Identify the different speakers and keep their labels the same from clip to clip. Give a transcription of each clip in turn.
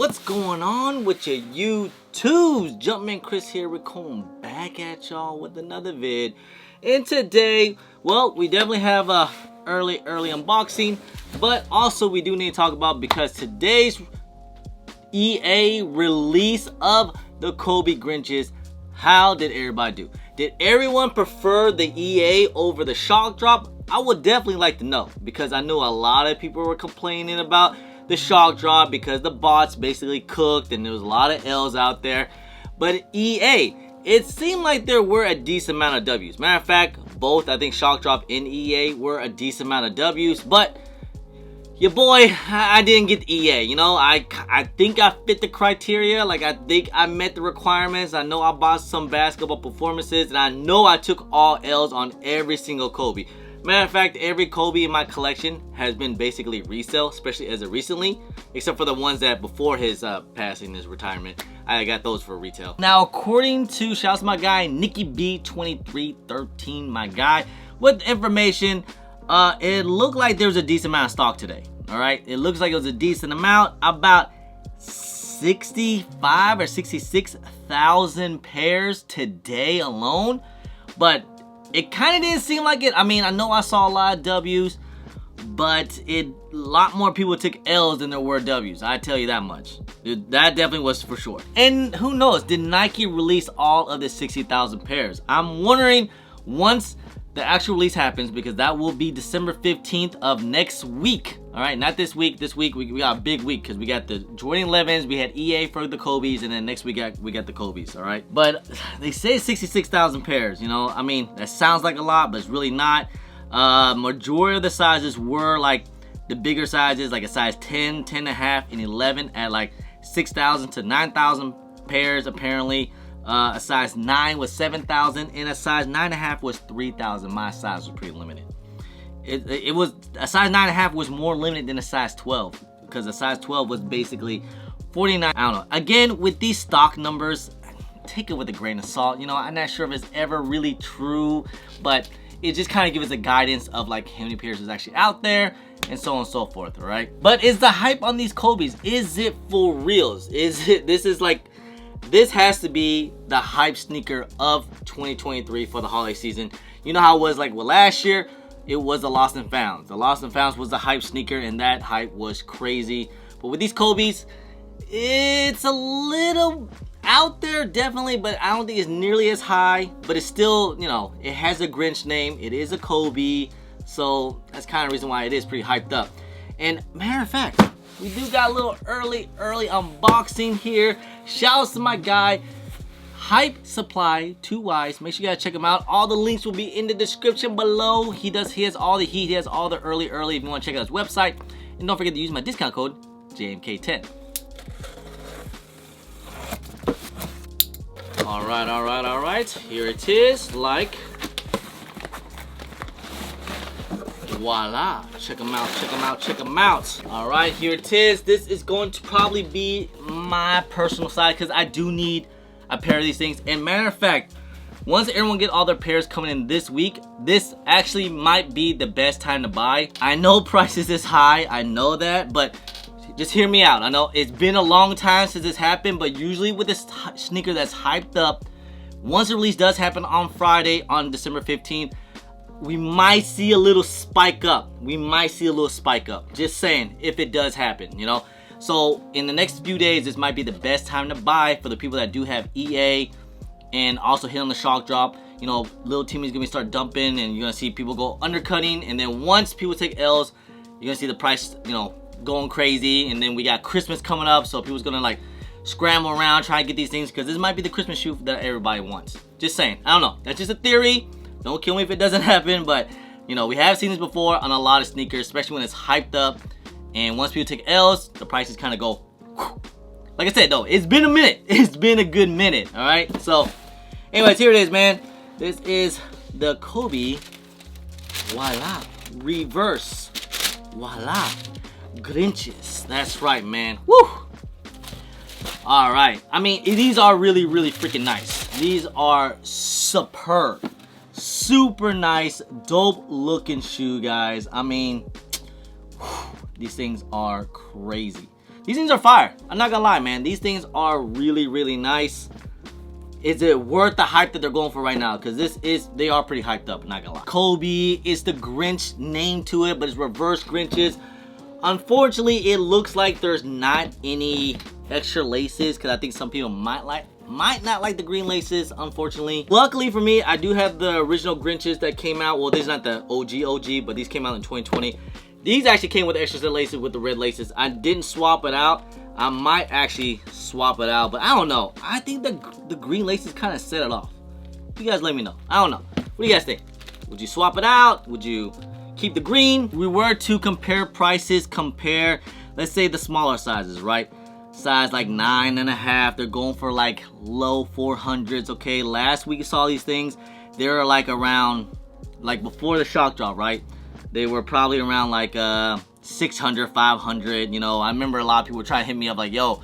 Speaker 1: What's going on with your YouTubes? Jumpman Chris here, coming back at y'all with another vid. And today, well, we definitely have a early unboxing, but also we do need to talk about, because today's EA release of the Kobe Grinches, how did everybody do? Did everyone prefer the EA over the shock drop? I would definitely like to know, because I know a lot of people were complaining about the shock drop because the bots basically cooked and there was a lot of L's out there. But EA, it seemed like there were a decent amount of W's. Matter of fact, both, I think shock drop and EA were a decent amount of W's, but your boy, I didn't get the EA. You know, I think I fit the criteria. Like, I think I met the requirements. I know I bought some basketball performances, and I know I took all L's on every single Kobe. Matter of fact, every Kobe in my collection has been basically resale, especially as of recently, except for the ones that before his passing, his retirement, I got those for retail. Now, according to, shouts to my guy, Nicky B2313, my guy, with information, it looked like there was a decent amount of stock today. All right, it looks like it was a decent amount, about 65 or 66,000 pairs today alone, but it kind of didn't seem like it. I mean, I know I saw a lot of W's, but a lot more people took L's than there were W's. I tell you that much. That definitely was for sure. And who knows, did Nike release all of the 60,000 pairs? I'm wondering once the actual release happens, because that will be December 15th of next week. All right, not this week. This week we got a big week, because we got the Jordan 11s, we had EA for the Kobe's, and then next week we got the Kobe's. All right, but they say 66,000 pairs. You know, I mean, that sounds like a lot, but it's really not. Majority of the sizes were like the bigger sizes, like a size 10, 10 and a half, and 11 at like 6,000 to 9,000 pairs apparently. A size 9 was 7,000, and a size 9.5 was 3,000. My size was pretty limited. It was a size 9.5 was more limited than a size 12, because a size 12 was basically 49. I don't know. Again, with these stock numbers, take it with a grain of salt. You know, I'm not sure if it's ever really true, but it just kind of gives us a guidance of like how many pairs is actually out there, and so on and so forth. All right. But is the hype on these Kobe's? Is it for reals? Is it? This has to be the hype sneaker of 2023 for the holiday season. You know how it was like with last year? It was the Lost and Founds. The Lost and Founds was the hype sneaker, and that hype was crazy. But with these Kobe's, it's a little out there, definitely, but I don't think it's nearly as high. But it's still, you know, it has a Grinch name. It is a Kobe. So that's kind of the reason why it is pretty hyped up. And matter of fact, we do got a little early unboxing here. Shouts to my guy, Hype Supply 2Ys. Make sure you guys check him out. All the links will be in the description below. He has all the heat. He has all the early if you want to check out his website. And don't forget to use my discount code, JMK10. All right. Here it is. Like, voila. Check them out. All right, here it is. This is going to probably be my personal side, because I do need a pair of these things. And matter of fact, once everyone get all their pairs coming in this week, this actually might be the best time to buy. I know prices is high, I know that, but just hear me out. I know it's been a long time since this happened, but usually with this sneaker that's hyped up, once the release does happen on Friday, on December 15th, we might see a little spike up. Just saying, if it does happen, you know. So in the next few days, this might be the best time to buy for the people that do have EA, and also hit on the shock drop. You know, little Timmy's gonna start dumping, and you're gonna see people go undercutting. And then once people take L's, you're gonna see the price, you know, going crazy. And then we got Christmas coming up, so people's gonna like scramble around trying to get these things, because this might be the Christmas shoe that everybody wants. Just saying. I don't know. That's just a theory. Don't kill me if it doesn't happen, but you know, we have seen this before on a lot of sneakers, especially when it's hyped up. And once people take L's, the prices kind of go whew. Like I said though, it's been a minute. It's been a good minute. All right. So anyways, here it is, man. This is the Kobe voila reverse voila Grinches. That's right, man. Woo. All right. I mean, these are really freaking nice. These are superb. Super nice, dope looking shoe, guys. I mean, these things are crazy. These things are fire. I'm not gonna lie, man. These things are really, really nice. Is it worth the hype that they're going for right now? Because they are pretty hyped up, not gonna lie. Kobe is the Grinch name to it, but it's reverse Grinches. Unfortunately, it looks like there's not any extra laces, because I think some people might not like the green laces, unfortunately. Luckily for me, I do have the original Grinches that came out. Well, these are not the OG, but these came out in 2020. These actually came with extra laces with the red laces. I didn't swap it out. I might actually swap it out, but I don't know. I think the green laces kind of set it off. You guys let me know. I don't know. What do you guys think? Would you swap it out? Would you keep the green? We were to compare prices, let's say the smaller sizes, right? Size like 9.5, they're going for like low 400s, okay? Last week you saw these things, they were like around, like before the shock drop, right? They were probably around like 600, 500, you know. I remember a lot of people were trying to hit me up like, yo,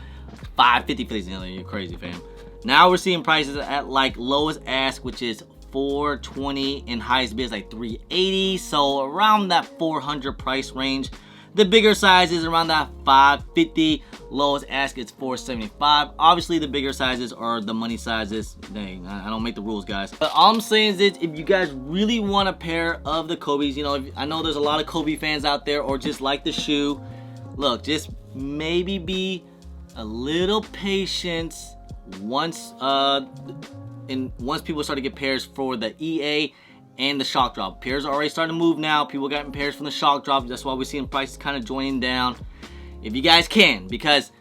Speaker 1: 550 for these, you know, you're crazy, fam. Now we're seeing prices at like lowest ask, which is 420, and highest bid is like 380, so around that 400 price range. The bigger size is around that 550, lowest ask is 475. Obviously the bigger sizes are the money sizes. Dang, I don't make the rules, guys. But all I'm saying is that if you guys really want a pair of the Kobe's, you know, I know there's a lot of Kobe fans out there, or just like the shoe, look, just maybe be a little patient once people start to get pairs for the EA and the shock drop. Pairs are already starting to move now. People got pairs from the shock drop. That's why we're seeing prices kind of joining down. If you guys can, because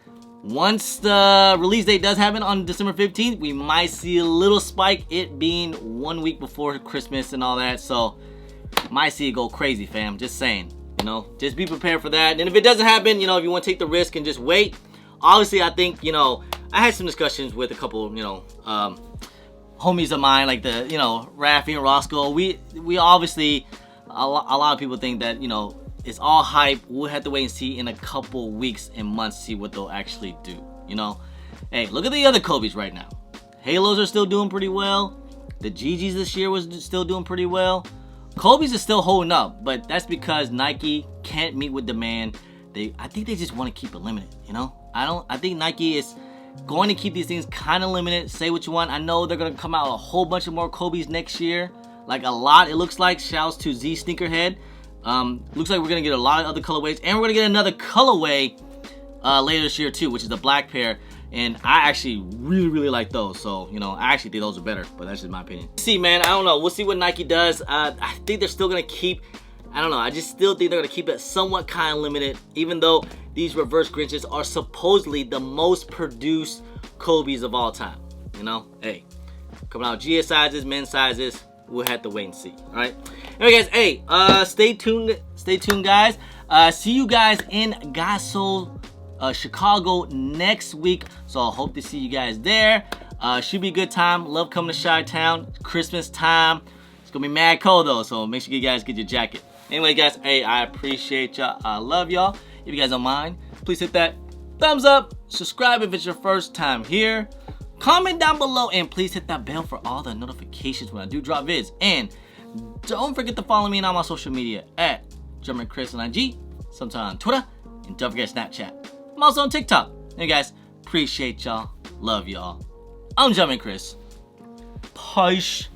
Speaker 1: once the release date does happen on December 15th, we might see a little spike, it being 1 week before Christmas and all that. So might see it go crazy, fam. Just saying, you know, just be prepared for that. And if it doesn't happen, you know, if you want to take the risk and just wait, obviously I think, you know, I had some discussions with a couple, you know, homies of mine, like the, you know, Rafi and Roscoe. We obviously, a lot of people think that, you know, it's all hype. We'll have to wait and see in a couple weeks and months, see what they'll actually do, you know. Hey, look at the other Kobe's right now. Halos are still doing pretty well. The GGs this year was still doing pretty well. Kobe's is still holding up, but that's because Nike can't meet with demand. I think they just want to keep it limited, you know. I think Nike is going to keep these things kind of limited. Say what you want. I know they're going to come out with a whole bunch of more Kobe's next year. Like a lot, it looks like. Shouts to Z Sneakerhead. Looks like we're going to get a lot of other colorways. And we're going to get another colorway later this year too, which is the black pair. And I actually really, really like those. So, you know, I actually think those are better. But that's just my opinion. See, man, I don't know. We'll see what Nike does. I think they're still going to keep... I don't know. I just still think they're going to keep it somewhat kind of limited. Even though these reverse Grinches are supposedly the most produced Kobe's of all time. You know? Hey. Coming out GS sizes, men's sizes. We'll have to wait and see. Alright? Anyway, guys. Hey. Stay tuned. Stay tuned, guys. See you guys in Gasso, Chicago next week. So I hope to see you guys there. Should be a good time. Love coming to Chi-Town. Christmas time. It's going to be mad cold though. So make sure you guys get your jacket. Anyway, guys, hey, I appreciate y'all. I love y'all. If you guys don't mind, please hit that thumbs up. Subscribe if it's your first time here. Comment down below, and please hit that bell for all the notifications when I do drop vids. And don't forget to follow me on all my social media at JumpinChris on IG, sometime on Twitter, and don't forget Snapchat. I'm also on TikTok. Anyway, guys, appreciate y'all. Love y'all. I'm JumpinChris. Peace.